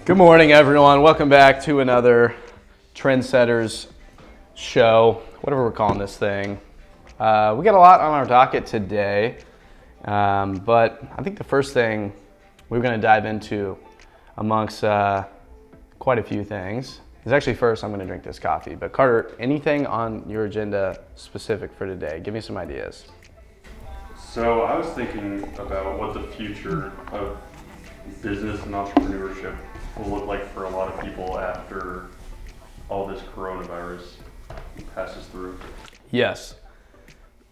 Good morning, everyone. Welcome back to another Trndsttrs show, whatever we're calling this thing. We got a lot on our docket today, but I think the first thing we're going to dive into amongst quite a few things is actually first I'm going to drink this coffee. But Carter, anything on your agenda specific for today? Give me some ideas. So I was thinking about what the future of business and entrepreneurship will look like for a lot of people after all this coronavirus passes through. Yes.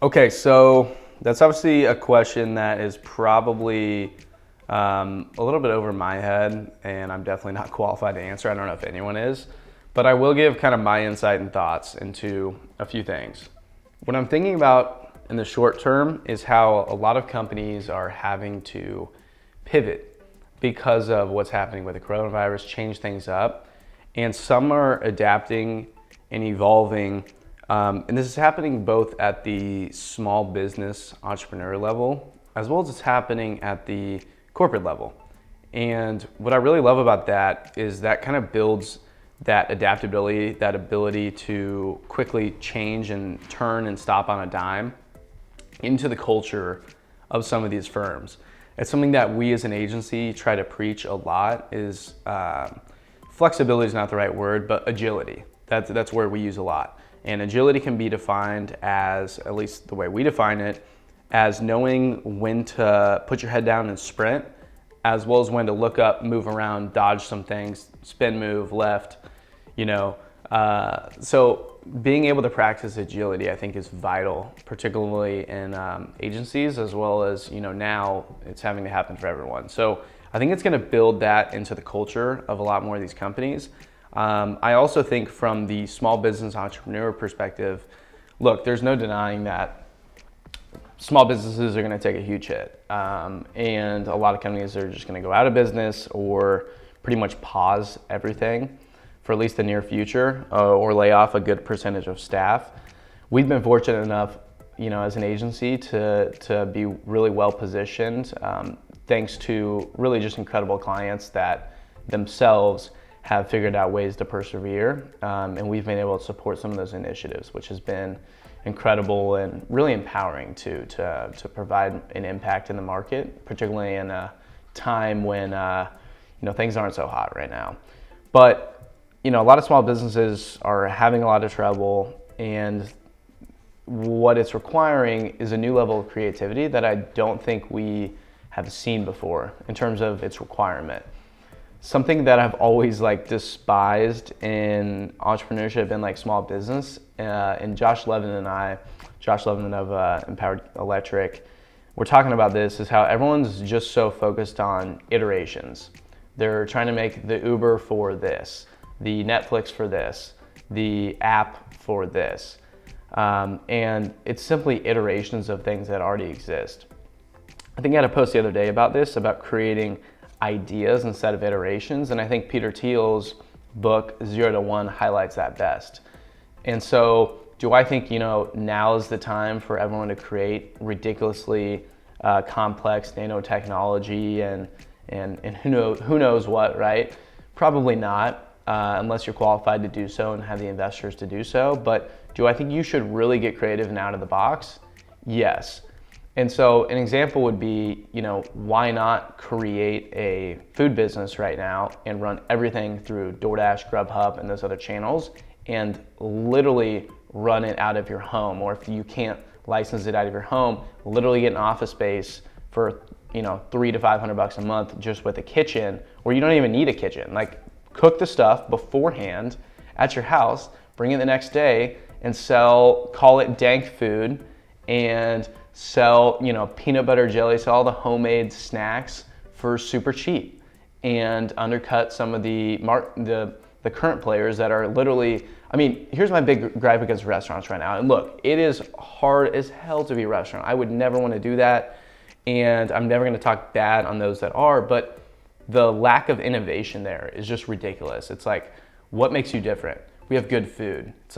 Okay, so that's obviously a question that is probably a little bit over my head, and I'm definitely not qualified to answer. I don't know if anyone is, but I will give kind of my insight and thoughts into a few things. What I'm thinking about in the short term is how a lot of companies are having to pivot because of what's happening with the coronavirus, change things up, and some are adapting and evolving. And this is happening both at the small business entrepreneur level, as well as it's happening at the corporate level. And what I really love about that is that kind of builds that adaptability, that ability to quickly change and turn and stop on a dime into the culture of some of these firms. It's something that we as an agency try to preach a lot is flexibility is not the right word, but agility. That's where we use a lot. And agility can be defined as, at least the way we define it, as knowing when to put your head down and sprint, as well as when to look up, move around, dodge some things, spin move, left, so being able to practice agility, I think, is vital, particularly in agencies, as well as, now it's having to happen for everyone. So I think it's going to build that into the culture of a lot more of these companies. I also think from the small business entrepreneur perspective, look, there's no denying that small businesses are going to take a huge hit. And a lot of companies are just going to go out of business or pretty much pause everything for at least the near future, or lay off a good percentage of staff. We've been fortunate enough, as an agency to be really well positioned, thanks to really just incredible clients that themselves have figured out ways to persevere. And we've been able to support some of those initiatives, which has been incredible and really empowering to provide an impact in the market, particularly in a time when things aren't so hot right now. But a lot of small businesses are having a lot of trouble, and what it's requiring is a new level of creativity that I don't think we have seen before in terms of its requirement. Something that I've always despised in entrepreneurship and small business, and Josh Levin of Empowered Electric, we're talking about this, is how everyone's just so focused on iterations. They're trying to make the Uber for this, the Netflix for this, the app for this. And it's simply iterations of things that already exist. I think I had a post the other day about this, about creating ideas instead of iterations. And I think Peter Thiel's book, 0 to 1, highlights that best. And so do I think, now is the time for everyone to create ridiculously complex nanotechnology and who knows what, right? Probably not. Unless you're qualified to do so and have the investors to do so. But do I think you should really get creative and out of the box? Yes. And so an example would be, why not create a food business right now and run everything through DoorDash, Grubhub, and those other channels, and literally run it out of your home. Or if you can't license it out of your home, literally get an office space for, $300 to $500 a month just with a kitchen, or you don't even need a kitchen. Cook the stuff beforehand at your house, bring it the next day, and sell, call it dank food, and sell, peanut butter jelly, sell all the homemade snacks for super cheap, and undercut some of the current players that are literally, here's my big gripe against restaurants right now. And look, it is hard as hell to be a restaurant. I would never want to do that, and I'm never going to talk bad on those that are, but the lack of innovation there is just ridiculous. It's what makes you different? We have good food. It's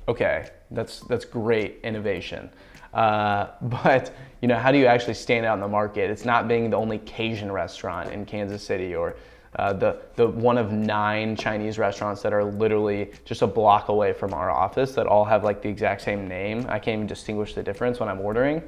okay, that's great innovation. But how do you actually stand out in the market? It's not being the only Cajun restaurant in Kansas City or the one of 9 Chinese restaurants that are literally just a block away from our office that all have like the exact same name. I can't even distinguish the difference when I'm ordering.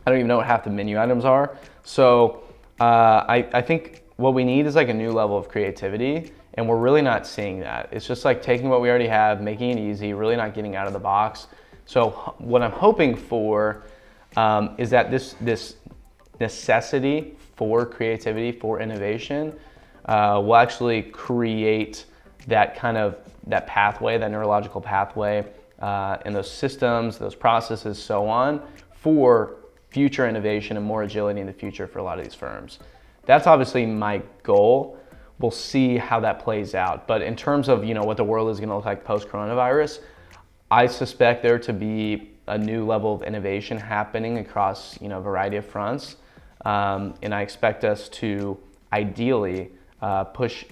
I don't even know what half the menu items are. So I think what we need is like a new level of creativity, and we're really not seeing that. It's just like taking what we already have, making it easy, really not getting out of the box. So what I'm hoping for is that this necessity for creativity, for innovation, will actually create that pathway, that neurological pathway, and those systems, those processes, so on, for future innovation and more agility in the future for a lot of these firms. That's obviously my goal. We'll see how that plays out. But in terms of what the world is going to look like post-coronavirus, I suspect there to be a new level of innovation happening across a variety of fronts, and I expect us to ideally push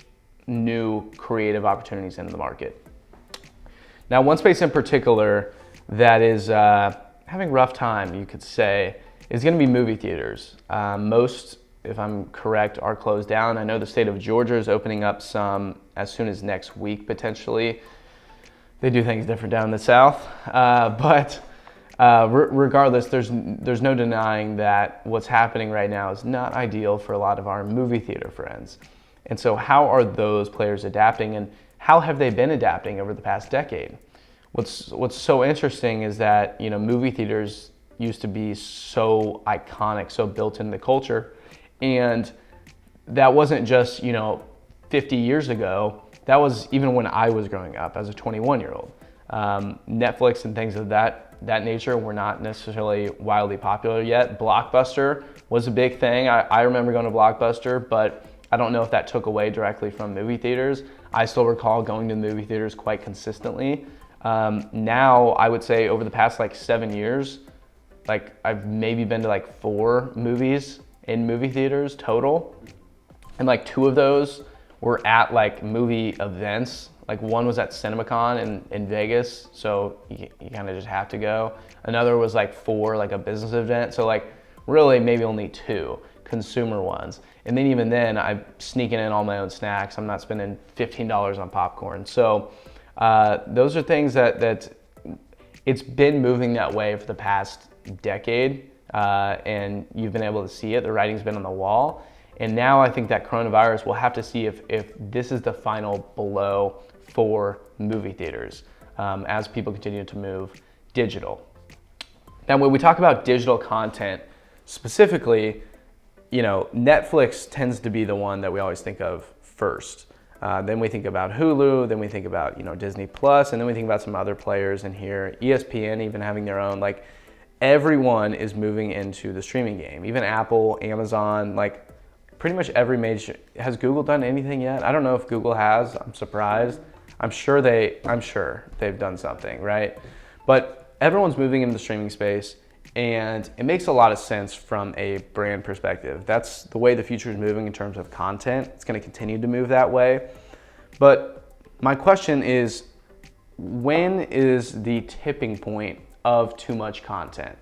new creative opportunities into the market. Now, one space in particular that is having a rough time, you could say, is going to be movie theaters. Most, if I'm correct, are closed down. I know the state of Georgia is opening up some as soon as next week, potentially. They do things different down in the South, but regardless, there's no denying that what's happening right now is not ideal for a lot of our movie theater friends. And so how are those players adapting, and how have they been adapting over the past decade? What's so interesting is that movie theaters used to be so iconic, so built into the culture, and that wasn't just 50 years ago. That was even when I was growing up as a 21-year-old. Netflix and things of that nature were not necessarily wildly popular yet. Blockbuster was a big thing. I remember going to Blockbuster, but I don't know if that took away directly from movie theaters. I still recall going to movie theaters quite consistently. Now, I would say over the past 7 years, I've maybe been to 4 movies in movie theaters total, and 2 of those were at movie events. One was at CinemaCon in Vegas, so you kind of just have to go. Another was for a business event, so really maybe only 2 consumer ones. And then even then, I'm sneaking in all my own snacks. I'm not spending $15 on popcorn. So those are things that it's been moving that way for the past decade, and you've been able to see it. The writing's been on the wall. And now I think that coronavirus, we'll have to see if this is the final blow for movie theaters as people continue to move digital. Now, when we talk about digital content specifically, Netflix tends to be the one that we always think of first. Then we think about Hulu, then we think about Disney Plus, and then we think about some other players in here, ESPN even having their own. Everyone is moving into the streaming game. Even Apple, Amazon, pretty much every major. Has Google done anything yet? I don't know if Google has. I'm surprised. I'm sure they've done something, right? But everyone's moving into the streaming space, and it makes a lot of sense from a brand perspective. That's the way the future is moving in terms of content. It's going to continue to move that way. But my question is, when is the tipping point of too much content?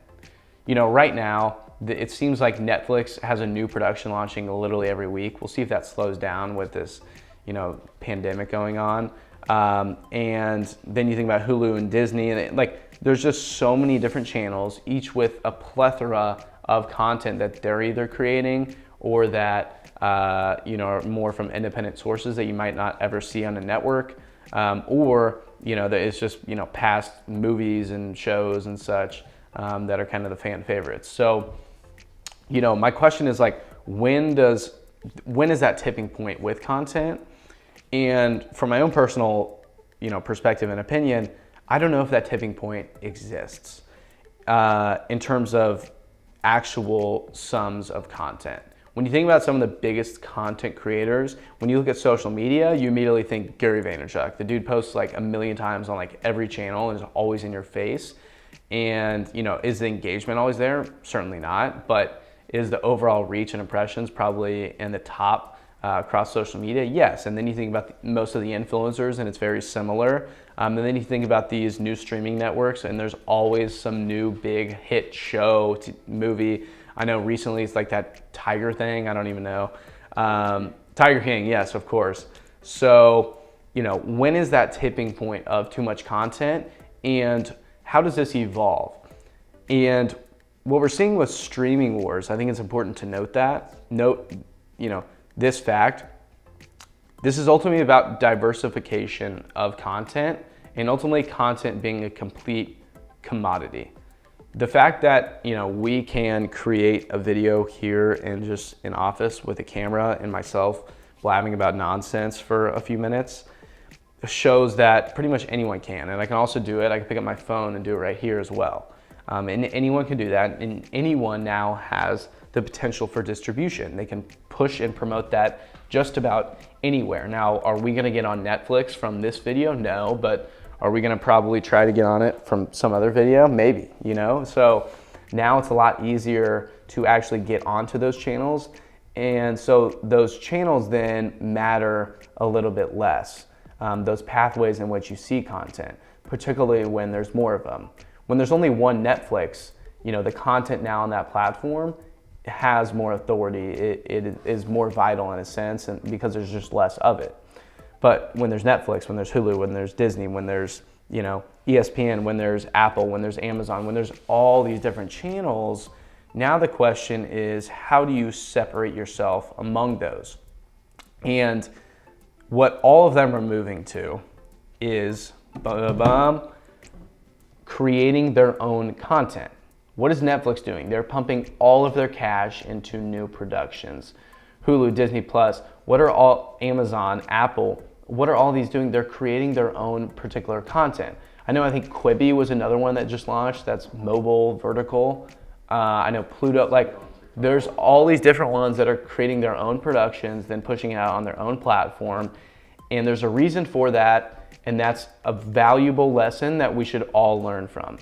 Right now, it seems like Netflix has a new production launching literally every week. We'll see if that slows down with this, pandemic going on. And then you think about Hulu and Disney, and there's just so many different channels, each with a plethora of content that they're either creating or that are more from independent sources that you might not ever see on a network, or that it's just past movies and shows and such that are kind of the fan favorites. So my question is when is that tipping point with content? And from my own personal perspective and opinion, I don't know if that tipping point exists in terms of actual sums of content. When you think about some of the biggest content creators, when you look at social media, you immediately think Gary Vaynerchuk. The dude posts 1 million times on every channel and is always in your face. And is the engagement always there? Certainly not. But is the overall reach and impressions probably in the top across social media? Yes. And then you think about most of the influencers, and it's very similar. And then you think about these new streaming networks, and there's always some new big hit show, movie. I know recently it's that Tiger thing. I don't even know. Tiger King, yes, of course. So, when is that tipping point of too much content, and how does this evolve? And what we're seeing with streaming wars, I think it's important to note this fact. This is ultimately about diversification of content, and ultimately content being a complete commodity. The fact that we can create a video here in just an office with a camera and myself blabbing about nonsense for a few minutes shows that pretty much anyone can. And I can also do it. I can pick up my phone and do it right here as well. And anyone can do that. And anyone now has the potential for distribution. They can push and promote that just about anywhere. Now, are we going to get on Netflix from this video? No, but are we going to probably try to get on it from some other video? Maybe, So now it's a lot easier to actually get onto those channels. And so those channels then matter a little bit less. Those pathways in which you see content, particularly when there's more of them. When there's only one Netflix, the content now on that platform has more authority. It is more vital in a sense, and because there's just less of it. But when there's Netflix, when there's Hulu, when there's Disney, when there's ESPN, when there's Apple, when there's Amazon, when there's all these different channels, now the question is, how do you separate yourself among those? And what all of them are moving to is creating their own content. What is Netflix doing? They're pumping all of their cash into new productions. Hulu, Disney Plus, what are all Amazon, Apple, what are all these doing? They're creating their own particular content. I think Quibi was another one that just launched, that's mobile, vertical. I know Pluto, there's all these different ones that are creating their own productions, then pushing it out on their own platform. And there's a reason for that, and that's a valuable lesson that we should all learn from.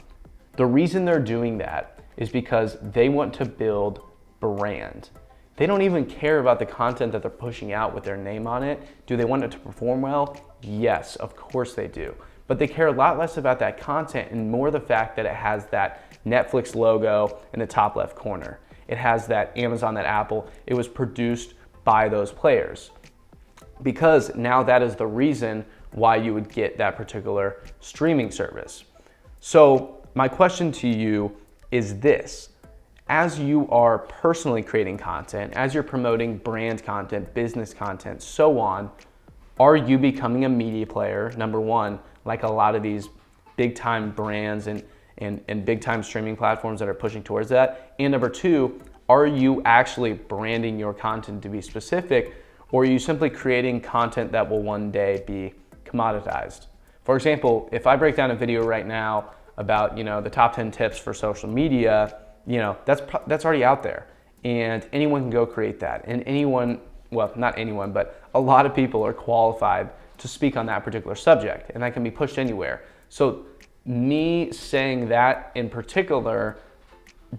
The reason they're doing that is because they want to build brand. They don't even care about the content that they're pushing out with their name on it. Do they want it to perform well? Yes, of course they do. But they care a lot less about that content and more the fact that it has that Netflix logo in the top left corner. It has that Amazon, that Apple. It was produced by those players. Because now that is the reason why you would get that particular streaming service. So my question to you is this. As you are personally creating content, as you're promoting brand content, business content, so on, are you becoming a media player, number one, like a lot of these big time brands and big time streaming platforms that are pushing towards that? And number two, are you actually branding your content to be specific, or are you simply creating content that will one day be commoditized? For example, if I break down a video right now about the top 10 tips for social media, that's already out there, and anyone can go create that. And anyone, well, not anyone, but a lot of people are qualified to speak on that particular subject, and that can be pushed anywhere. So me saying that in particular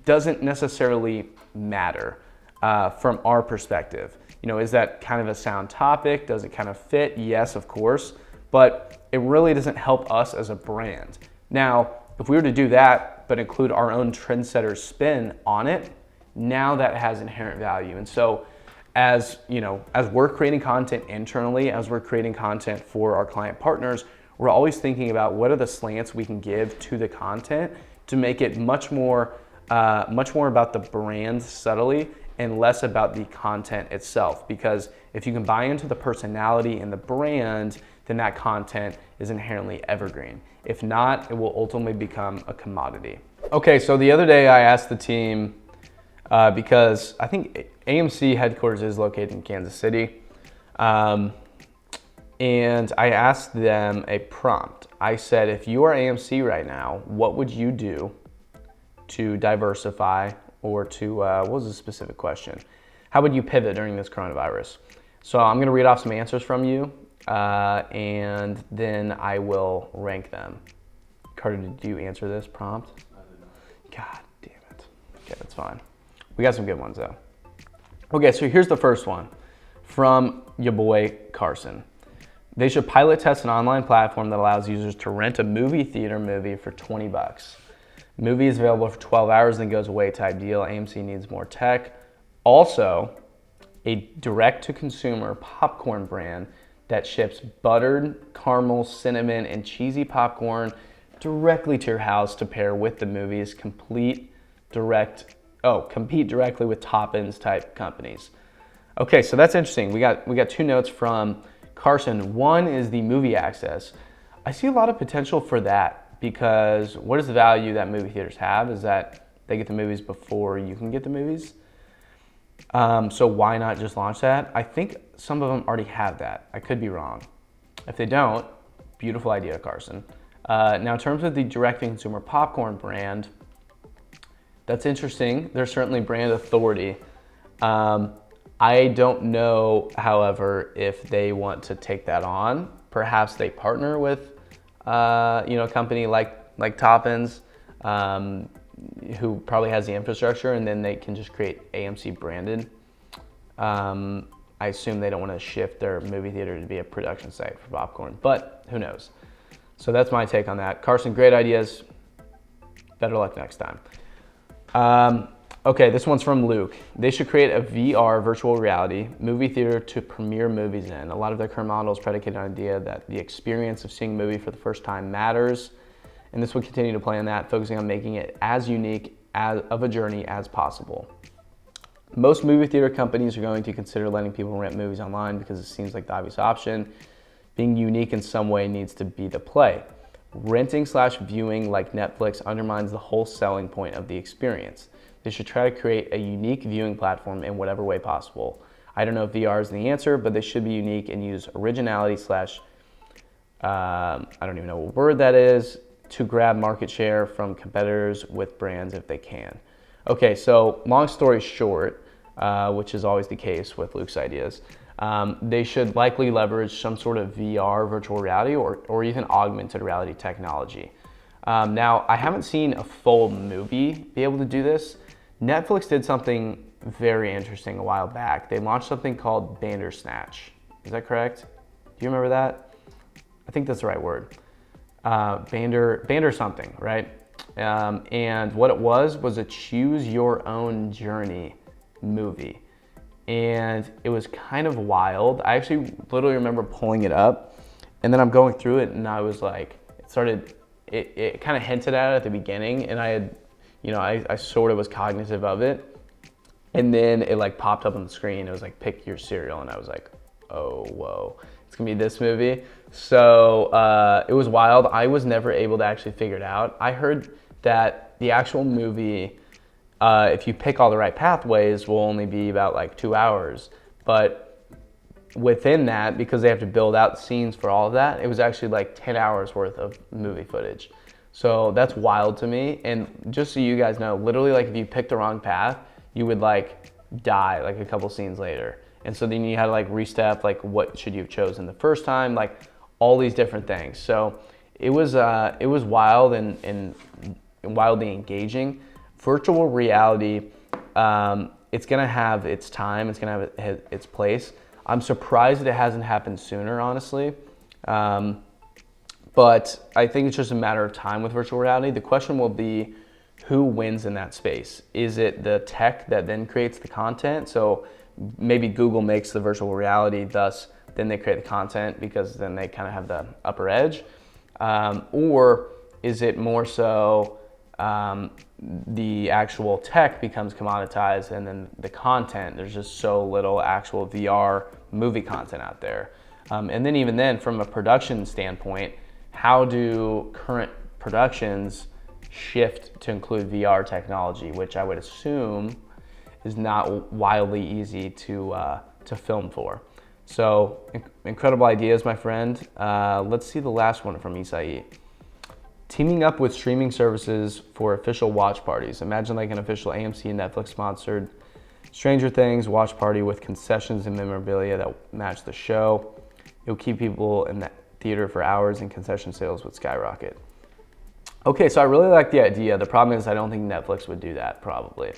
doesn't necessarily matter from our perspective. Is that kind of a sound topic? Does it kind of fit? Yes, of course, but it really doesn't help us as a brand. Now, if we were to do that, but include our own Trndsttrs spin on it, now that has inherent value. And so as we're creating content internally, as we're creating content for our client partners, we're always thinking about what are the slants we can give to the content to make it much more about the brand subtly and less about the content itself. Because if you can buy into the personality and the brand, then that content is inherently evergreen. If not, it will ultimately become a commodity. Okay, so the other day I asked the team, because I think AMC headquarters is located in Kansas City, and I asked them a prompt. I said, if you are AMC right now, what would you do to diversify, or to, what was the specific question? How would you pivot during this coronavirus? So I'm gonna read off some answers from you, and then I will rank them. Carter, did you answer this prompt? I did not. God damn it. Okay, that's fine. We got some good ones though. Okay, so here's the first one from your boy Carson. They should pilot test an online platform that allows users to rent a movie theater movie for $20. Movie is available for 12 hours and then goes away type deal. AMC needs more tech. Also, a direct-to-consumer popcorn brand that ships buttered, caramel, cinnamon, and cheesy popcorn directly to your house to pair with the movies. Compete directly with Toppins type companies. Okay, so that's interesting. We got two notes from Carson. One is the movie access. I see a lot of potential for that because what is the value that movie theaters have is that they get the movies before you can get the movies. So why not just launch that? I think some of them already have that. I could be wrong. If they don't, beautiful idea, Carson. Now, in terms of the direct-to-consumer popcorn brand, that's interesting. There's certainly brand authority. I don't know, however, if they want to take that on. Perhaps they partner with, a company like Toppins, who probably has the infrastructure, and then they can just create AMC branded. I assume they don't want to shift their movie theater to be a production site for popcorn, but who knows? So that's my take on that. Carson, great ideas. Better luck next time. Okay, this one's from Luke. They should create a VR, virtual reality, movie theater to premiere movies in. A lot of their current models predicated on the idea that the experience of seeing a movie for the first time matters, and this will continue to play on that, focusing on making it as unique of a journey as possible. Most movie theater companies are going to consider letting people rent movies online because it seems like the obvious option. Being unique in some way needs to be the play. Renting/viewing like Netflix undermines the whole selling point of the experience. They should try to create a unique viewing platform in whatever way possible. I don't know if VR is the answer, but they should be unique and use originality I don't even know what word that is, to grab market share from competitors with brands if they can. Okay, so long story short, which is always the case with Luke's ideas, they should likely leverage some sort of VR, virtual reality, or even augmented reality technology. Now, I haven't seen a full movie be able to do this. Netflix did something very interesting a while back. They launched something called Bandersnatch. Is that correct? Do you remember that? I think that's the right word. Bander something, right? And what it was a choose your own journey movie. And it was kind of wild. I actually literally remember pulling it up, and then I'm going through it, and I was like, it kind of hinted at it at the beginning, and I had, I sort of was cognitive of it. And then it like popped up on the screen. It was like, pick your cereal. And I was like, oh, whoa, it's gonna be this movie. So it was wild. I was never able to actually figure it out. I heard that the actual movie, if you pick all the right pathways, will only be about like 2 hours. But within that, because they have to build out scenes for all of that, it was actually like 10 hours worth of movie footage. So that's wild to me. And just so you guys know, literally like if you pick the wrong path, you would like die like a couple scenes later. And so then you had to like restep, like what should you have chosen the first time, like all these different things. So it was wild and wildly engaging. Virtual reality, it's gonna have its time, it's gonna have its place. I'm surprised that it hasn't happened sooner, honestly. But I think it's just a matter of time with virtual reality. The question will be, who wins in that space? Is it the tech that then creates the content? So maybe Google makes the virtual reality, thus then they create the content because then they kind of have the upper edge. Or is it more so the actual tech becomes commoditized and then the content, there's just so little actual VR movie content out there. And then even then, from a production standpoint, how do current productions shift to include VR technology, which I would assume is not wildly easy to film for. So incredible ideas, my friend. Let's see the last one from Isai. Teaming up with streaming services for official watch parties. Imagine like an official AMC and Netflix sponsored Stranger Things watch party with concessions and memorabilia that match the show. It'll keep people in the theater for hours and concession sales would skyrocket. Okay, so I really like the idea. The problem is I don't think Netflix would do that probably.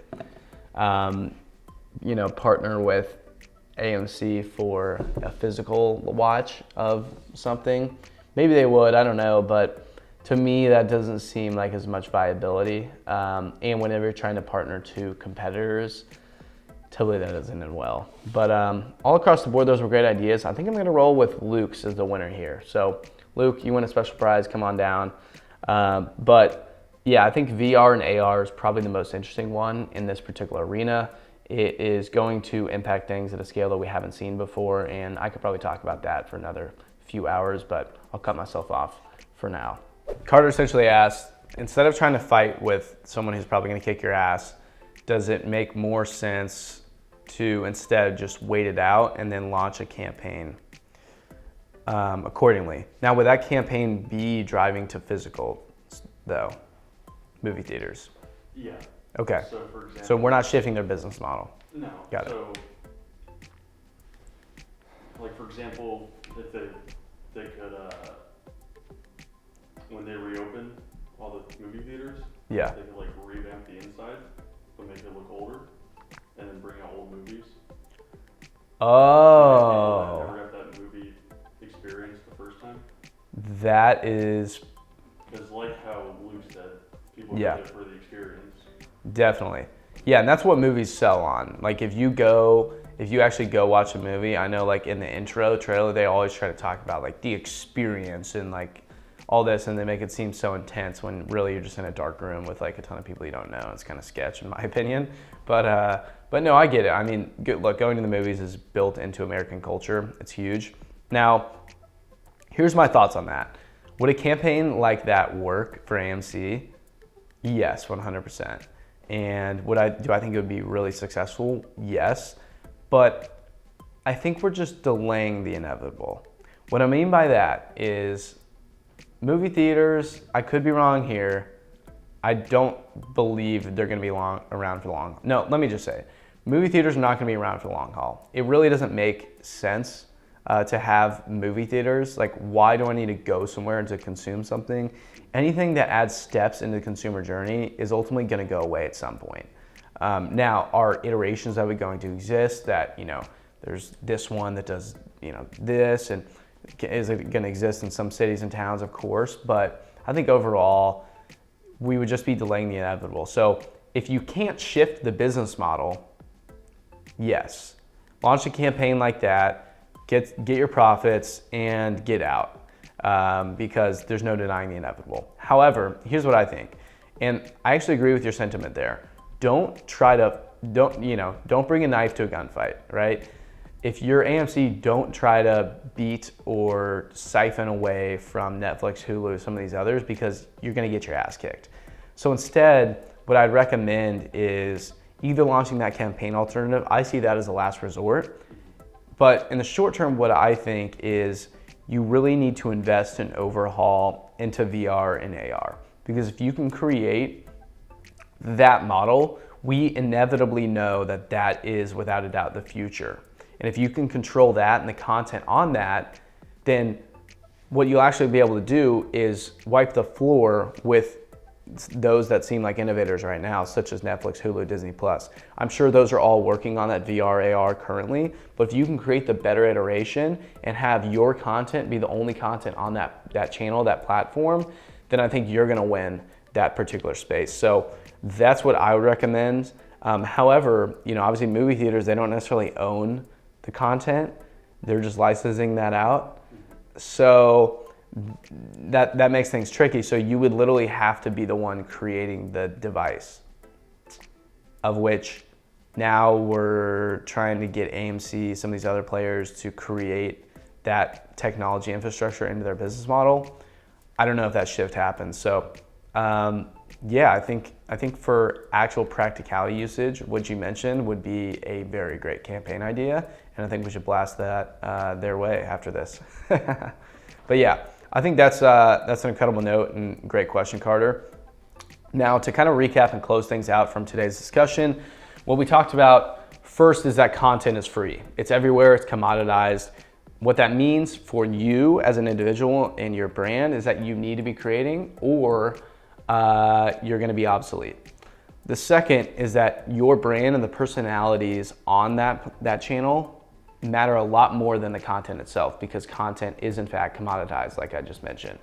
Partner with AMC for a physical watch of something. Maybe they would, I don't know, but to me that doesn't seem like as much viability. And whenever you're trying to partner to competitors, Totally that doesn't end well. But all across the board, those were great ideas. I think I'm gonna roll with Luke's as the winner here. So Luke, you win a special prize, come on down. But yeah, I think VR and AR is probably the most interesting one in this particular arena. It is going to impact things at a scale that we haven't seen before, and I could probably talk about that for another few hours, but I'll cut myself off for now. Carter essentially asked, instead of trying to fight with someone who's probably gonna kick your ass, does it make more sense to instead just wait it out and then launch a campaign accordingly? Now, would that campaign be driving to physical, though? Movie theaters? Yeah. Okay. So, for example, So we're not shifting their business model. No. Got it. So, like, for example, if they could, when they reopen all the movie theaters, Yeah. they could, like, revamp the inside, but make it look older, and then bring out old movies. Oh. Never got that movie experience the first time. That is Because like how Luke said, people Yeah. get it for the experience. definitely. Yeah, and that's what movies sell on. Like if you actually go watch a movie, I know like in the intro trailer, they always try to talk about like the experience and like all this, and they make it seem so intense when really you're just in a dark room with like a ton of people you don't know. It's kind of sketch in my opinion. But no, I get it. I mean, look, going to the movies is built into American culture. It's huge. Now, here's my thoughts on that. Would a campaign like that work for AMC? Yes, 100%. And do I think it would be really successful? Yes. But I think we're just delaying the inevitable. What I mean by that is movie theaters, I could be wrong here. I don't believe they're gonna be around for long. No, let me just say, movie theaters are not gonna be around for the long haul. It really doesn't make sense to have movie theaters. Like, why do I need to go somewhere to consume something? Anything that adds steps into the consumer journey is ultimately gonna go away at some point. Now, are iterations of it going to exist that, there's this one that does, this, and is it gonna exist in some cities and towns? Of course, but I think overall, we would just be delaying the inevitable. So if you can't shift the business model, yes, launch a campaign like that, get your profits and get out, because there's no denying the inevitable. However, here's what I think, and I actually agree with your sentiment there. Don't bring a knife to a gunfight, right? If you're AMC, don't try to beat or siphon away from Netflix, Hulu, some of these others, because you're gonna get your ass kicked. So instead, what I'd recommend is either launching that campaign alternative. I see that as a last resort. But in the short term, what I think is you really need to invest and overhaul into VR and AR. Because if you can create that model, we inevitably know that that is without a doubt the future. And if you can control that and the content on that, then what you'll actually be able to do is wipe the floor with those that seem like innovators right now, such as Netflix, Hulu, Disney+. I'm sure those are all working on that VR, AR currently, but if you can create the better iteration and have your content be the only content on that channel, that platform, then I think you're gonna win that particular space. So that's what I would recommend. However, obviously movie theaters, they don't necessarily own the content. They're just licensing that out. So that makes things tricky. So you would literally have to be the one creating the device, of which now we're trying to get AMC, some of these other players, to create that technology infrastructure into their business model. I don't know if that shift happens. So yeah, I think for actual practicality usage, what you mentioned would be a very great campaign idea, and I think we should blast that their way after this. But yeah, I think that's an incredible note and great question, Carter. Now, to kind of recap and close things out from today's discussion, what we talked about first is that content is free. It's everywhere, it's commoditized. What that means for you as an individual and your brand is that you need to be creating, or you're gonna be obsolete. The second is that your brand and the personalities on that channel matter a lot more than the content itself, because content is in fact commoditized, like I just mentioned.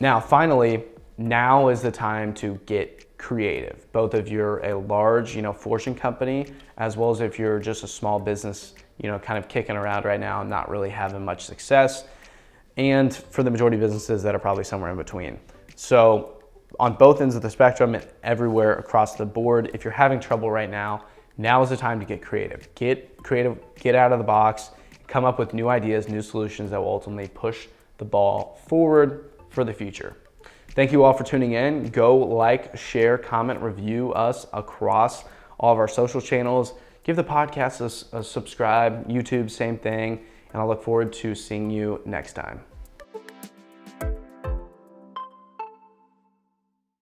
Now, finally, now is the time to get creative. Both if you're a large, Fortune company, as well as if you're just a small business, kind of kicking around right now, not really having much success. And for the majority of businesses that are probably somewhere in between. So on both ends of the spectrum and everywhere across the board, if you're having trouble right now is the time to get creative. Get creative, get out of the box, come up with new ideas, new solutions that will ultimately push the ball forward for the future. Thank you all for tuning in. Go like, share, comment, review us across all of our social channels. Give the podcast a subscribe, YouTube, same thing. And I look forward to seeing you next time.